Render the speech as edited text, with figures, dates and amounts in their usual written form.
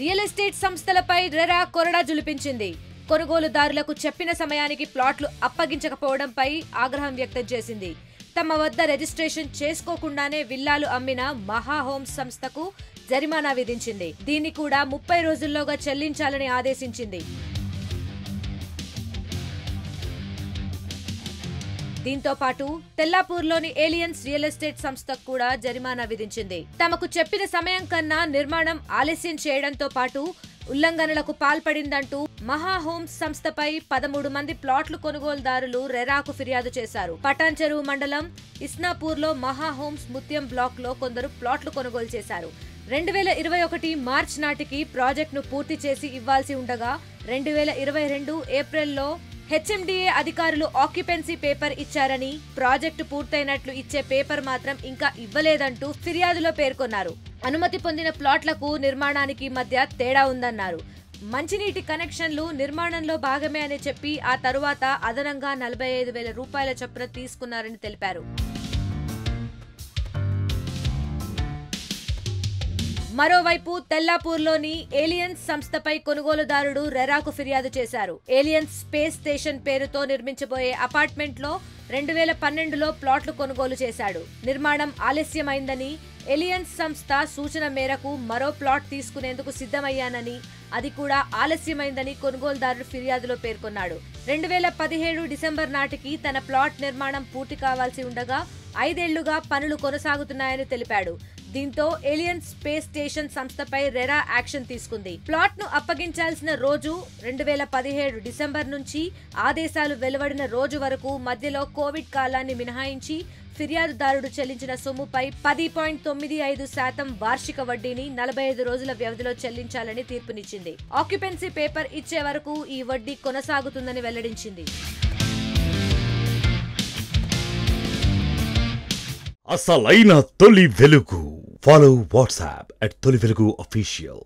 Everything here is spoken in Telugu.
రియల్ ఎస్టేట్ సంస్థలపై రెరా కొరడా జులిపించింది. కొనుగోలుదారులకు చెప్పిన సమయానికి ప్లాట్లు అప్పగించకపోవడంపై ఆగ్రహం వ్యక్తం చేసింది. తమ వద్ద రిజిస్ట్రేషన్ చేసుకోకుండానే విల్లాలు అమ్మిన మహా హోమ్స్ సంస్థకు జరిమానా విధించింది. దీన్ని కూడా 30 రోజుల్లోగా చెల్లించాలని ఆదేశించింది. దీంతో పాటు తెల్లాపూర్లోని ఏలియన్స్ రియల్ ఎస్టేట్ సంస్థకు కూడా జరిమానా విధించింది. తమకు చెప్పిన సమయం కన్నా నిర్మాణం ఆలస్యం చేయడంతో పాటు ఉల్లంఘనలకు పాల్పడిందంటూ మహా హోమ్స్ సంస్థపై 13 మంది ప్లాట్లు కొనుగోలుదారులు రెరాకు ఫిర్యాదు చేశారు. పటాన్చెరువు మండలం ఇస్నాపూర్లో మహా హోమ్స్ ముత్యం బ్లాక్ లో కొందరు ప్లాట్లు కొనుగోలు చేశారు. 2021 మార్చి నాటికి ప్రాజెక్టును పూర్తి చేసి ఇవ్వాల్సి ఉండగా 2022 ఏప్రిల్లో హెచ్ఎండిఏ అధికారులు ఆక్యుపెన్సీ పేపర్ ఇచ్చారని, ప్రాజెక్టు పూర్తయినట్లు ఇచ్చే పేపర్ మాత్రం ఇంకా ఇవ్వలేదంటూ ఫిర్యాదులో పేర్కొన్నారు. అనుమతి పొందిన ప్లాట్లకు నిర్మాణానికి మధ్య తేడా ఉందన్నారు. మంచినీటి కనెక్షన్లు నిర్మాణంలో భాగమే అని చెప్పి ఆ తరువాత అదనంగా 45,000 రూపాయల చొప్పున తీసుకున్నారని తెలిపారు. మరోవైపు తెల్లాపూర్లోని ఏలియన్స్ సంస్థపై కొనుగోలుదారుడు రెరాకు ఫిర్యాదు చేశారు. ఏలియన్స్ స్పేస్ స్టేషన్ పేరుతో నిర్మించబోయే అపార్ట్మెంట్ లో 2012లో ప్లాట్లు కొనుగోలు చేశాడు. నిర్మాణం ఆలస్యమైందని, ఏలియన్స్ సంస్థ సూచన మేరకు మరో ప్లాట్ తీసుకునేందుకు సిద్ధమయ్యానని, అది కూడా ఆలస్యమైందని కొనుగోలుదారుడు ఫిర్యాదులో పేర్కొన్నాడు. 2017 డిసెంబర్ నాటికి తన ప్లాట్ నిర్మాణం పూర్తి కావాల్సి ఉండగా 5 ఏళ్లుగా పనులు కొనసాగుతున్నాయని తెలిపాడు. దీంతో ఏలియన్స్ స్పేస్ స్టేషన్ సంస్థపై రెరా యాక్షన్ తీసుకుంది. ప్లాట్ ను అప్పగించాల్సిన రోజు 2017 డిసెంబర్ నుంచి ఆదేశాలు వెలువడిన రోజు వరకు మధ్యలో కోవిడ్ కాలాన్ని మినహాయించి ఫిర్యాదుదారుడు చెల్లించిన సొమ్ముపై 10.95% వార్షిక వడ్డీని 45 రోజుల వ్యవధిలో చెల్లించాలని తీర్పునిచ్చింది. ఆక్యుపెన్సీ పేపర్ ఇచ్చే వరకు ఈ వడ్డీ కొనసాగుతుందని వెల్లడించింది. అసలైన తొలి వెలుగు. ఫాలో వాట్సాప్ @తొలి వెలుగు official.